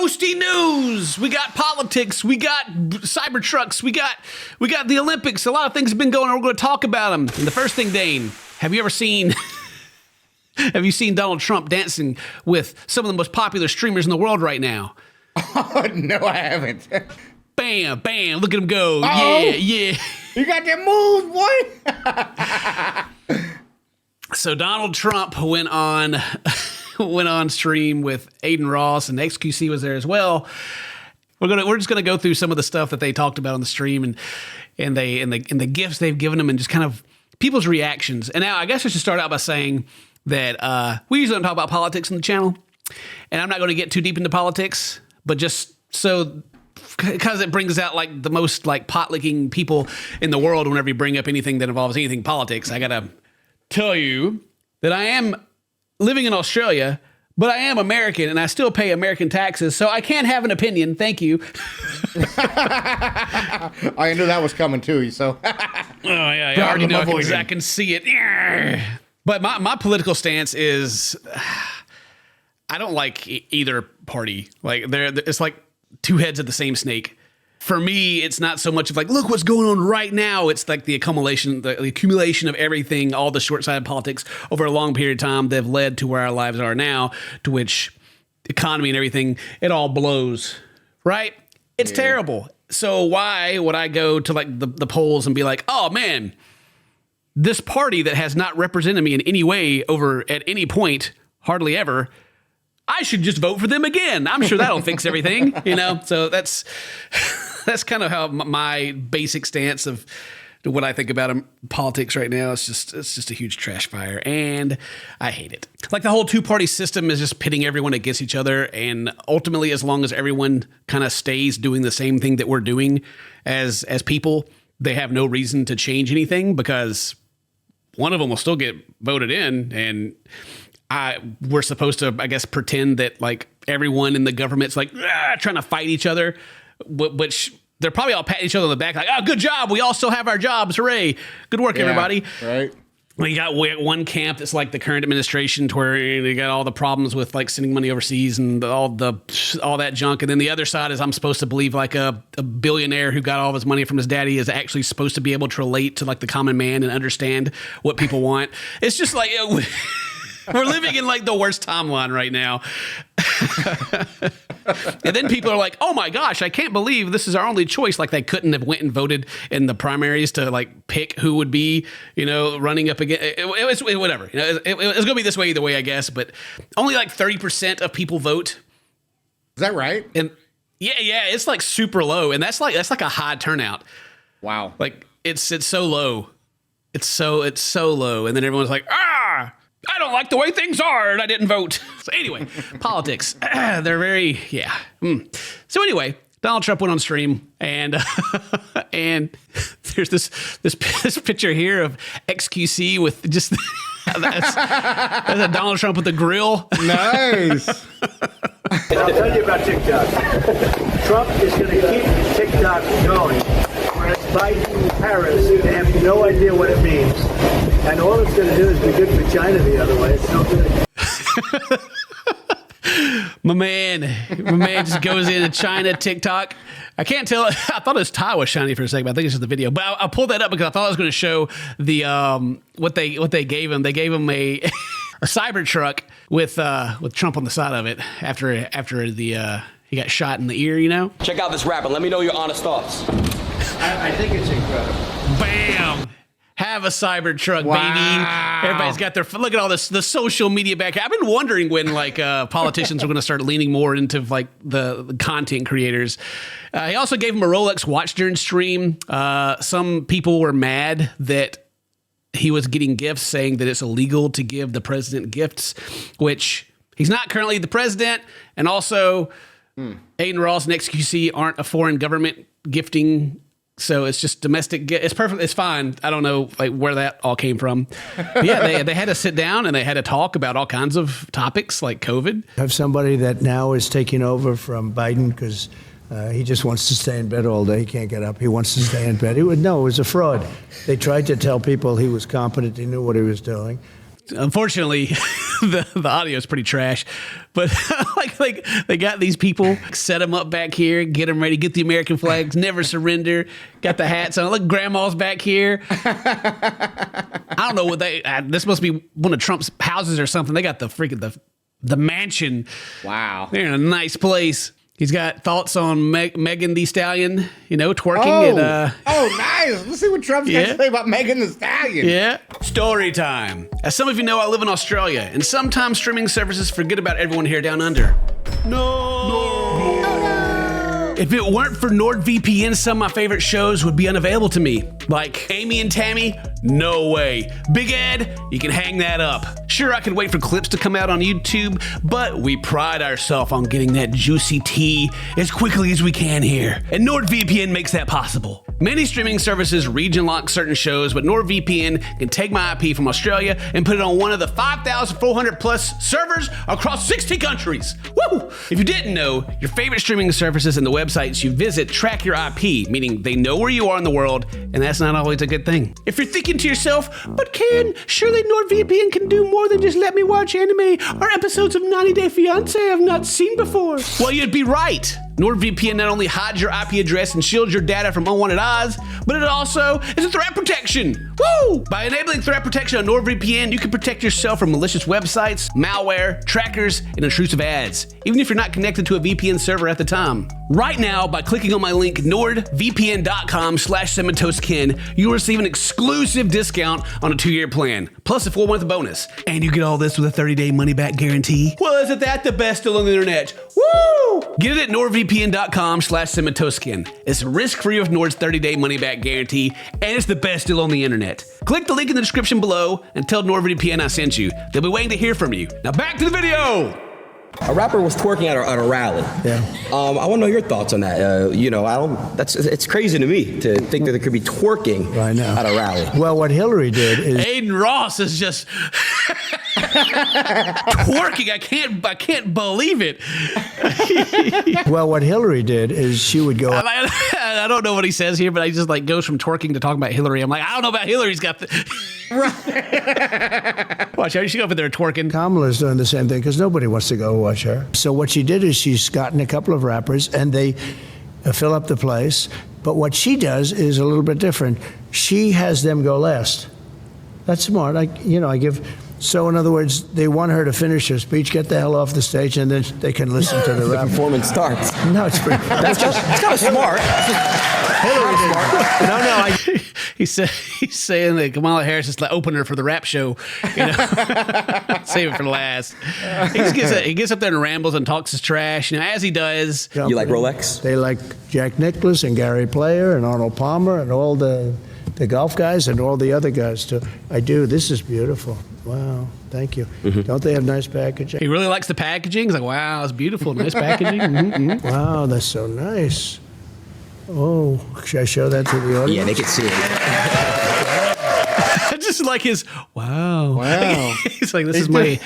toasty news. We got politics. We got cybertrucks. We got the Olympics. A lot of things have been going on. We're going to talk about them. And the first thing, Dane, have you seen Donald Trump dancing with some of the most popular streamers in the world right now? Oh, no, I haven't. Bam, bam. Look at him go. Uh-oh. Yeah. You got that move, boy. So Donald Trump went on stream with Aiden Ross, and XQC was there as well. We're just gonna go through some of the stuff that they talked about on the stream and the gifts they've given them and just kind of people's reactions. And now I guess I should start out by saying that we usually don't talk about politics on the channel, and I'm not going to get too deep into politics, but just so because it brings out like the most like pot-licking people in the world whenever you bring up anything that involves anything politics. I gotta tell you that I am living in Australia, but I am American and I still pay American taxes, so I can't have an opinion. Thank you. I knew that was coming too, so. Oh yeah, I already know because I can see it. But my political stance is, I don't like either party. Like it's like two heads of the same snake. For me, it's not so much of like, look what's going on right now. It's like the accumulation of everything, all the short-sighted politics over a long period of time that have led to where our lives are now, to which economy and everything, it all blows, right? It's terrible. So why would I go to like the polls and be like, oh man, this party that has not represented me in any way over at any point, hardly ever, I should just vote for them again. I'm sure that'll fix everything, you know? So that's kind of how my basic stance of what I think about politics right now. It's just a huge trash fire, and I hate it. Like the whole two-party system is just pitting everyone against each other, and ultimately, as long as everyone kind of stays doing the same thing that we're doing as people, they have no reason to change anything because one of them will still get voted in, and we're supposed to, I guess, pretend that like everyone in the government's like trying to fight each other, which they're probably all patting each other on the back like, oh, good job. We all still have our jobs. Hooray. Good work, everybody. Right. Well, you got one camp that's like the current administration to where you got all the problems with like sending money overseas and all that junk. And then the other side is I'm supposed to believe like a billionaire who got all of his money from his daddy is actually supposed to be able to relate to like the common man and understand what people want. It's just like... We're living in like the worst timeline right now. And then people are like, oh my gosh, I can't believe this is our only choice. Like they couldn't have went and voted in the primaries to like pick who would be, you know, running up again. It was whatever. You know, it was going to be this way either way, I guess. But only like 30% of people vote. Is that right? And yeah, it's like super low. And that's like a high turnout. Wow. Like it's so low. It's so low. And then everyone's like, I don't like the way things are, and I didn't vote. So anyway, politics. They're very, yeah. So anyway, Donald Trump went on stream, and there's this picture here of XQC with just that's a Donald Trump with a grill. Nice. I'll tell you about TikTok. Trump is going to keep TikTok going. Whereas Biden and Harris, they have no idea what it means. And all it's going to do is be good for China the other way. It's no good. My man just goes into China TikTok. I can't tell. I thought his tie was shiny for a second, but I think it's just the video. But I pulled that up because I thought I was going to show the what they gave him. They gave him a cybertruck with Trump on the side of it after the he got shot in the ear. You know. Check out this rap and let me know your honest thoughts. I think it's incredible. Bam. Have a Cybertruck, baby. Everybody's got their, look at all this, the social media back. I've been wondering when like politicians are going to start leaning more into like the content creators. He also gave him a Rolex watch during stream. Some people were mad that he was getting gifts, saying that it's illegal to give the president gifts, which he's not currently the president. And also Aiden Ross and XQC aren't a foreign government gifting. So it's just domestic. It's perfect. It's fine. I don't know like where that all came from. But yeah, they had to sit down and they had to talk about all kinds of topics like COVID. Have somebody that now is taking over from Biden because he just wants to stay in bed all day. He can't get up. He wants to stay in bed. It was a fraud. They tried to tell people he was competent. He knew what he was doing. Unfortunately, the audio is pretty trash, but like they got these people, set them up back here, get them ready, get the American flags, never surrender, got the hats on. Look, grandma's back here. I don't know what this must be one of Trump's houses or something. They got the mansion. Wow. They're in a nice place. He's got thoughts on Megan Thee Stallion, twerking. Nice. Let's see what Trump's got to say about Megan Thee Stallion. Yeah. Story time. As some of you know, I live in Australia, and sometimes streaming services forget about everyone here down under. No. If it weren't for NordVPN, some of my favorite shows would be unavailable to me. Like Amy and Tammy, no way. Big Ed, you can hang that up. Sure, I could wait for clips to come out on YouTube, but we pride ourselves on getting that juicy tea as quickly as we can here. And NordVPN makes that possible. Many streaming services region lock certain shows, but NordVPN can take my IP from Australia and put it on one of the 5,400 plus servers across 60 countries. Woo! If you didn't know, your favorite streaming services and the websites you visit track your IP, meaning they know where you are in the world, and that's not always a good thing. If you're thinking to yourself, but Ken, surely NordVPN can do more than just let me watch anime or episodes of 90 Day Fiancé I've not seen before. Well, you'd be right. NordVPN not only hides your IP address and shields your data from unwanted eyes, but it also is a threat protection. Woo! By enabling threat protection on NordVPN, you can protect yourself from malicious websites, malware, trackers, and intrusive ads, even if you're not connected to a VPN server at the time. Right now, by clicking on my link, nordvpn.com/CinnamonToastKen, you will receive an exclusive discount on a 2-year plan, plus a 4-month bonus. And you get all this with a 30-day money-back guarantee. Well, isn't that the best deal on the internet? Woo! Get it at nordvpn.com/CinnamonToastKen. It's risk-free with Nord's 30-day money-back guarantee, and it's the best deal on the internet. Click the link in the description below and tell NordVPN I sent you. They'll be waiting to hear from you. Now back to the video. A rapper was twerking at a rally. Yeah. I want to know your thoughts on that. It's crazy to me to think that there could be twerking Right now. at a rally. Well, what Hillary did is Aiden Ross is just twerking. I can't believe it. well, what Hillary did is she would go. I don't know what he says here, but I just goes from twerking to talking about Hillary. I'm like, I don't know about Hillary's got the. Watch her. She go over there twerking. Kamala's doing the same thing because nobody wants to go watch her. So what she did is she's gotten a couple of rappers and they fill up the place. But what she does is a little bit different. She has them go last. That's smart. I give. So in other words, they want her to finish her speech, get the hell off the stage, and then they can listen to the rap. Performance starts. No, it's pretty. That's kind of smart. Hillary did. No. He's saying that Kamala Harris is the opener for the rap show. Save it for the last. He gets up there and rambles and talks his trash. As he does. You like Rolex? They like Jack Nicklaus and Gary Player and Arnold Palmer and all the golf guys and all the other guys too. I do. This is beautiful. Wow. Thank you. Mm-hmm. Don't they have nice packaging? He really likes the packaging. He's like, wow, it's beautiful. Nice packaging. Mm-hmm. Wow, that's so nice. Oh, should I show that to the audience? Yeah, they can see it. Just like his, wow. He's like, this is my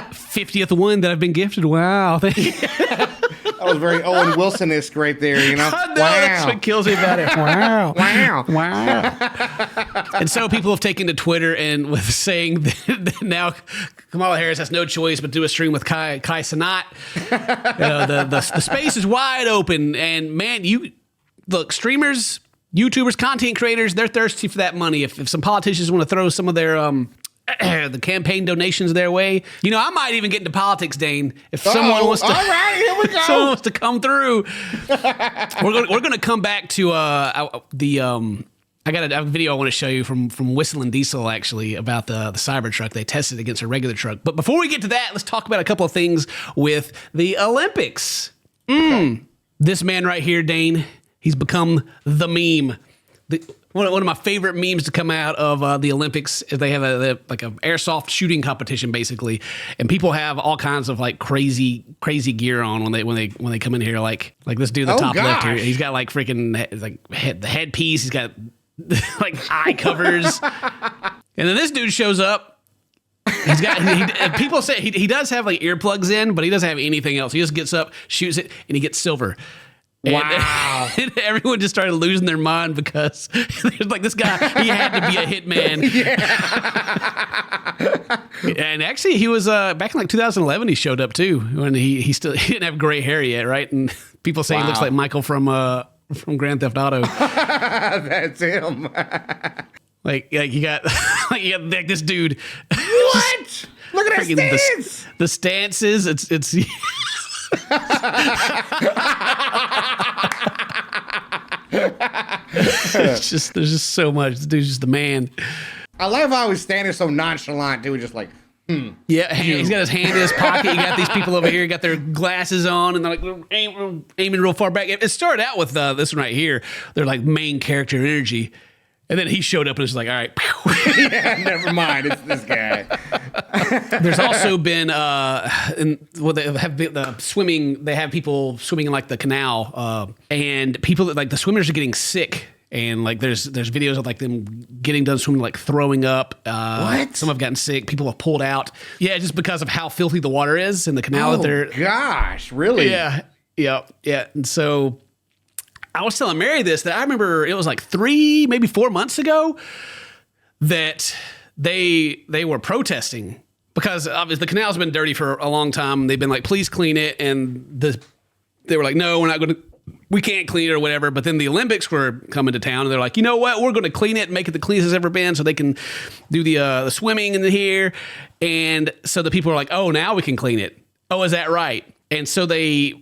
50th one that I've been gifted. Wow. Thank you. That was very Owen Wilson-esque right there, I know, that's what kills me about it. Wow. Wow. And so people have taken to Twitter and with saying that now Kamala Harris has no choice but do a stream with Kai Cenat. The space is wide open. And man, look, streamers, YouTubers, content creators, they're thirsty for that money. If some politicians want to throw some of their the campaign donations their way, I might even get into politics, Dane. If someone wants to, all right, here we go. Someone wants to come through. We're gonna come back to the I got a video I want to show you from Whistling Diesel actually about the cybertruck. They tested it against a regular truck. But before we get to that, let's talk about a couple of things with the Olympics. This man right here, Dane. He's become the meme. One of my favorite memes to come out of the Olympics is they have a airsoft shooting competition basically, and people have all kinds of crazy gear on when they come in here. Like this dude in the top left here, he's got freaking the headpiece. He's got eye covers, and then this dude shows up. He's got people say he does have earplugs in, but he doesn't have anything else. He just gets up, shoots it, and he gets silver. Wow. And everyone just started losing their mind because there's like this guy, he had to be a hitman. Yeah. And actually he was back in like 2011 he showed up too, when he didn't have gray hair yet, right? And people say he looks like Michael from Grand Theft Auto. That's him. like you got like this dude. What? Look at that stance. The stances, it's it's just, there's just so much. This dude's just the man. I love how he's standing so nonchalant too, just like, Yeah, he's got his hand in his pocket. You got these people over here, got their glasses on, and they're like aiming real far back. It started out with this one right here. They're like main character energy. And then he showed up and was like, all right. yeah, never mind. It's this guy. There's also been, they have the swimming, they have people swimming in like the canal, and people that like the swimmers are getting sick. And like there's videos of like them getting done swimming, like throwing up. What? Some have gotten sick. People have pulled out. Yeah, just because of how filthy the water is in the canal that they're. Gosh, really? Yeah. And so I was telling Mary this, that I remember it was like 3, maybe 4 months ago that they were protesting because obviously the canal's been dirty for a long time. They've been like, please clean it. And they were like, no, we can't clean it or whatever. But then the Olympics were coming to town and they're like, you know what? We're going to clean it and make it the cleanest it's ever been so they can do the swimming in here. And so the people are like, oh, now we can clean it. Oh, is that right? And so they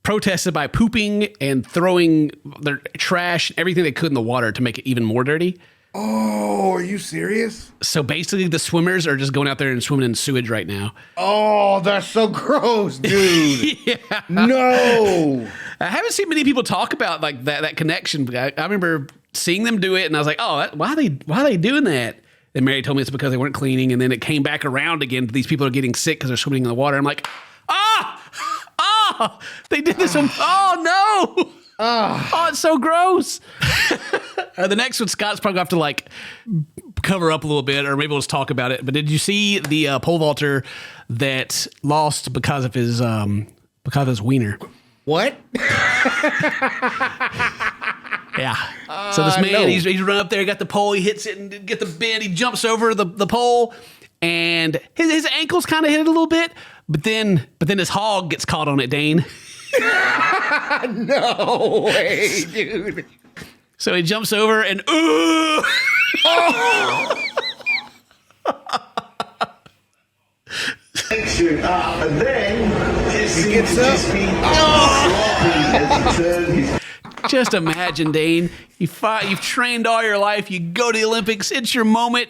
protested by pooping and throwing their trash, everything they could in the water to make it even more dirty. Oh, are you serious? So basically the swimmers are just going out there and swimming in sewage right now. Oh, that's so gross, dude. Yeah. No. I haven't seen many people talk about like that connection. I remember seeing them do it and I was like, oh, why are they doing that? And Mary told me it's because they weren't cleaning. And then it came back around again. These people are getting sick because they're swimming in the water. I'm like, they did this. Oh no. Oh, it's so gross. The next one, Scott's probably going to have to like cover up a little bit, or maybe we'll just talk about it. But did you see the pole vaulter that lost because of his wiener? What? Yeah. So this man, no. he's run up there, got the pole, he hits it and get the bend, he jumps over the pole, and his ankles kind of hit it a little bit, but then his hog gets caught on it, Dane. No way, dude. So he jumps over and ooh. And then He gets up. Just imagine, Dane, you've trained all your life, you go to the Olympics, it's your moment.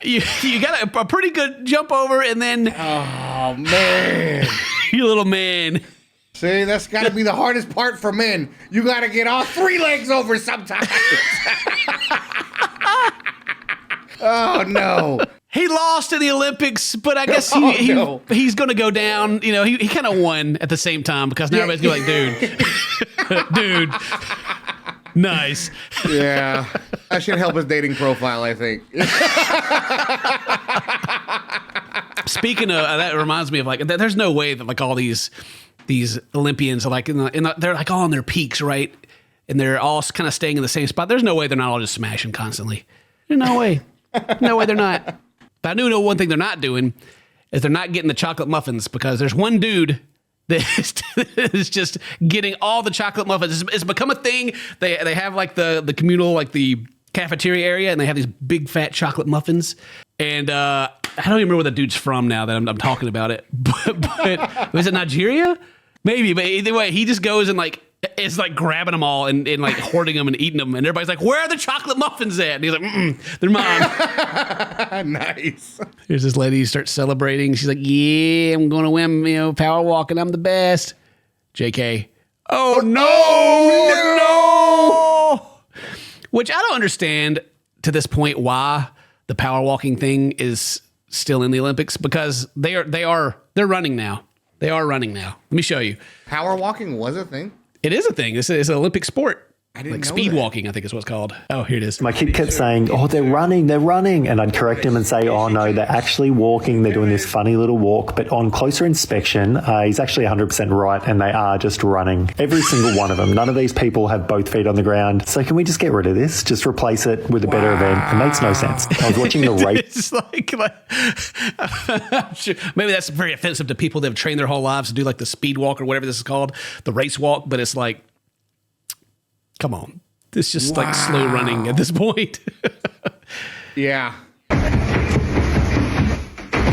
You got a pretty good jump over, and then Oh, man. you little man. See, that's got to be the hardest part for men. You got to get all 3 legs over sometimes. Oh, no. He lost in the Olympics, but I guess no. he's going to go down. You know, he kind of won at the same time because now everybody's going to be like, dude, nice. Yeah. That should help his dating profile, I think. Speaking of, that reminds me of like, there's no way that like all these Olympians are like, they're like all on their peaks, right? And they're all kind of staying in the same spot. There's no way they're not all just smashing constantly. There's no way. No way they're not. But I do know one thing they're not doing is they're not getting the chocolate muffins, because there's one dude that is just getting all the chocolate muffins. It's become a thing. They have like the communal, like the cafeteria area, and they have these big fat chocolate muffins. And I don't even remember where the dude's from now that I'm talking about it. But was it Nigeria? Maybe. But either way, he just goes and like is like grabbing them all and like hoarding them and eating them. And everybody's like, where are the chocolate muffins at? And he's like, they're mine. Nice. Here's this lady who starts celebrating. She's like, yeah, I'm going to win, power walking. I'm the best. JK. Oh, no. Which I don't understand to this point why the power walking thing is still in the Olympics, because they're running now. They are running now. Let me show you. Power walking was a thing? It is a thing. It's an Olympic sport. I didn't like know speed that. walking, I think is what it's called. Oh, here it is. My kid kept saying, oh, they're running. And I'd correct him and say, oh, no, they're actually walking. They're doing this funny little walk. But on closer inspection, he's actually 100% right, and they are just running. Every single one of them. None of these people have both feet on the ground. So can we just get rid of this? Just replace it with a better event. It makes no sense. I was watching the race. It's like sure, maybe that's very offensive to people that have trained their whole lives to do like the speed walk or whatever this is called, the race walk. But it's like, come on, it's just like slow running at this point. Yeah.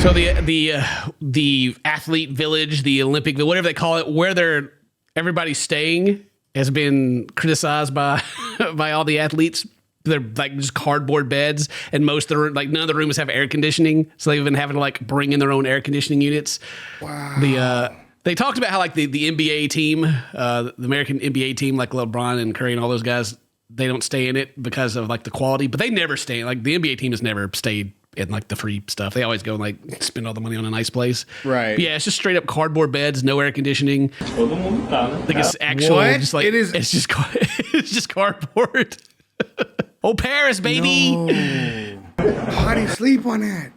So the athlete village, the Olympic, whatever they call it, where everybody's staying, has been criticized by by all the athletes. They're like just cardboard beds, and most of the like none of the rooms have air conditioning, so they've been having to like bring in their own air conditioning units. Wow. They talked about how like the NBA team, the American NBA team, like LeBron and Curry and all those guys, they don't stay in it because of like the quality, but they never stay. Like the NBA team has never stayed in like the free stuff. They always go and like spend all the money on a nice place. Right. But yeah, it's just straight up cardboard beds, no air conditioning. Like it's actual, What? just like It is- It's just it's just cardboard. Oh, Paris, baby. No. How do you sleep on that?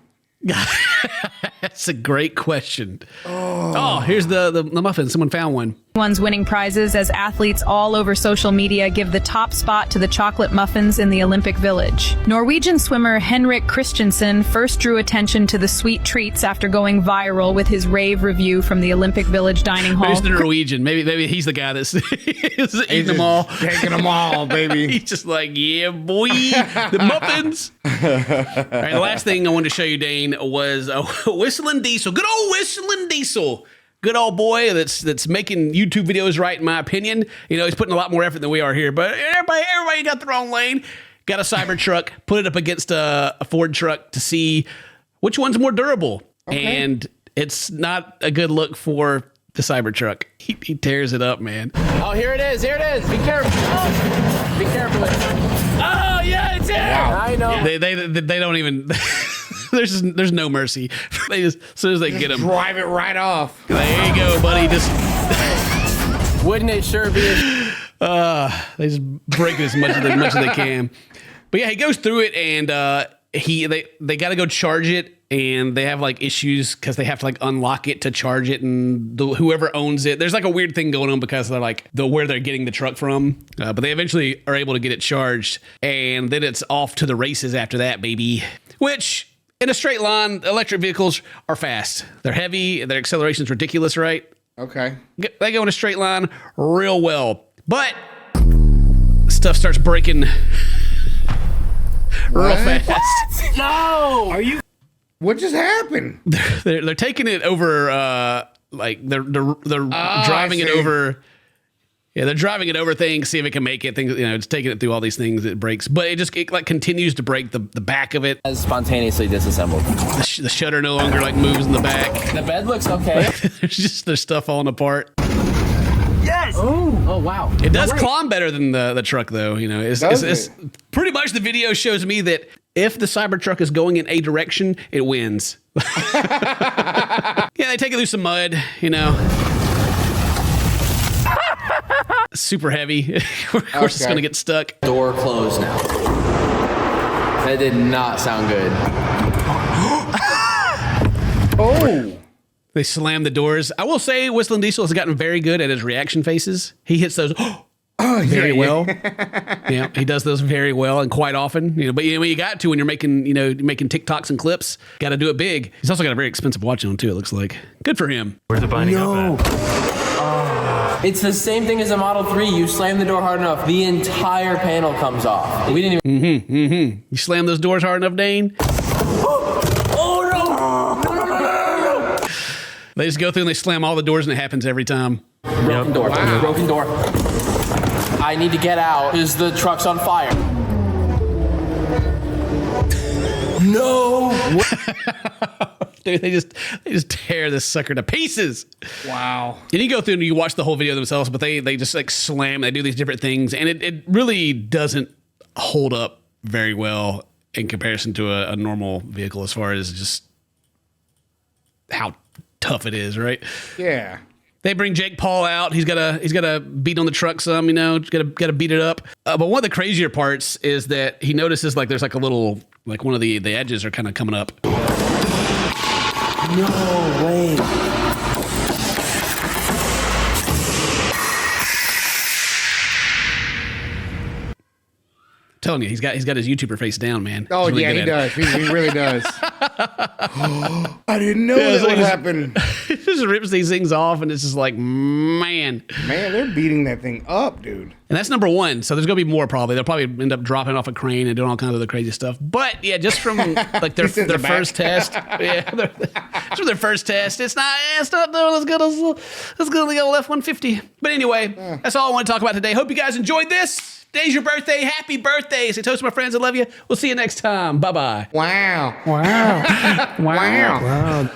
That's a great question. Oh, here's the muffin. Someone found one. One's winning prizes as athletes all over social media give the top spot to the chocolate muffins in the Olympic Village. Norwegian swimmer Henrik Christensen first drew attention to the sweet treats after going viral with his rave review from the Olympic Village dining hall. Who's the Norwegian? Maybe he's the guy that's eating them all. Taking them all, baby. He's just like, yeah, boy, the muffins. All right, the last thing I wanted to show you, Dane, was Whistling Diesel. Good old Whistling Diesel. Good old boy that's making YouTube videos right, in my opinion. You know, he's putting a lot more effort than we are here, but everybody got their own lane. Got a Cybertruck, put it up against a Ford truck to see which one's more durable. Okay. And it's not a good look for the Cybertruck. He tears it up, man. Oh, here it is. Here it is. Be careful. Oh, be careful. Oh, yeah, it's here. Wow. I know. They don't even... There's no mercy. They just, as soon as they get him, Drive it right off. there you go, buddy. Just Wouldn't it sure be? they just break it as much as they can. But yeah, he goes through it, and they got to go charge it, and they have like issues because they have to like unlock it to charge it, and whoever owns it, there's like a weird thing going on because they're like where they're getting the truck from. But they eventually are able to get it charged, and then it's off to the races after that, baby. Which, in a straight line, electric vehicles are fast. They're heavy. Their acceleration's ridiculous, right? Okay. They go in a straight line real well. But stuff starts breaking real fast. No. Are you? What just happened? They're taking it over, like they're driving it over. Yeah, they're driving it over things, see if it can make it. Things, you know, it's taking it through all these things. It breaks, but it like continues to break the back of it. As spontaneously disassembled. The shutter no longer like moves in the back. The bed looks okay. there's stuff falling apart. Yes. Oh wow. It does climb better than the truck, though. You know, it's pretty much the video shows me that if the Cybertruck is going in a direction, it wins. Yeah, they take it through some mud. You know. Super heavy. Of course, it's gonna get stuck. Door closed now. That did not sound good. Oh. They slam the doors. I will say, Whistling Diesel has gotten very good at his reaction faces. He hits those very well. Yeah, he does those very well and quite often. You know, but when you got to when you're making TikToks and clips, got to do it big. He's also got a very expensive watch on too. It looks like good for him. Where's the binding up at? It's the same thing as a Model 3. You slam the door hard enough, the entire panel comes off. We didn't even... You slam those doors hard enough, Dane? Oh, no! No. They just go through and they slam all the doors, and it happens every time. Broken door. Wow. Broken door. I need to get out because the truck's on fire. No! Dude, they just tear this sucker to pieces. Wow. And you go through and you watch the whole video themselves, but they just like slam, they do these different things, and it really doesn't hold up very well in comparison to a normal vehicle as far as just how tough it is, right? Yeah. They bring Jake Paul out. He's got to beat on the truck some, you know, got to beat it up. But one of the crazier parts is that he notices like there's like a little, like one of the edges are kind of coming up. No way. I'm telling you, he's got his YouTuber face down, man. Oh really yeah, he does. He really does. I didn't know that would happen. He just rips these things off, and it's just like, man, they're beating that thing up, dude. And that's number one. So there's gonna be more probably. They'll probably end up dropping off a crane and doing all kinds of other crazy stuff. But yeah, just from like their first test, just from their first test, it's not doing as good as the old F-150. But anyway, that's all I want to talk about today. Hope you guys enjoyed this. Today's your birthday. Happy birthday. Say toast to my friends. I love you. We'll see you next time. Bye-bye. Wow. Wow. Wow. Wow.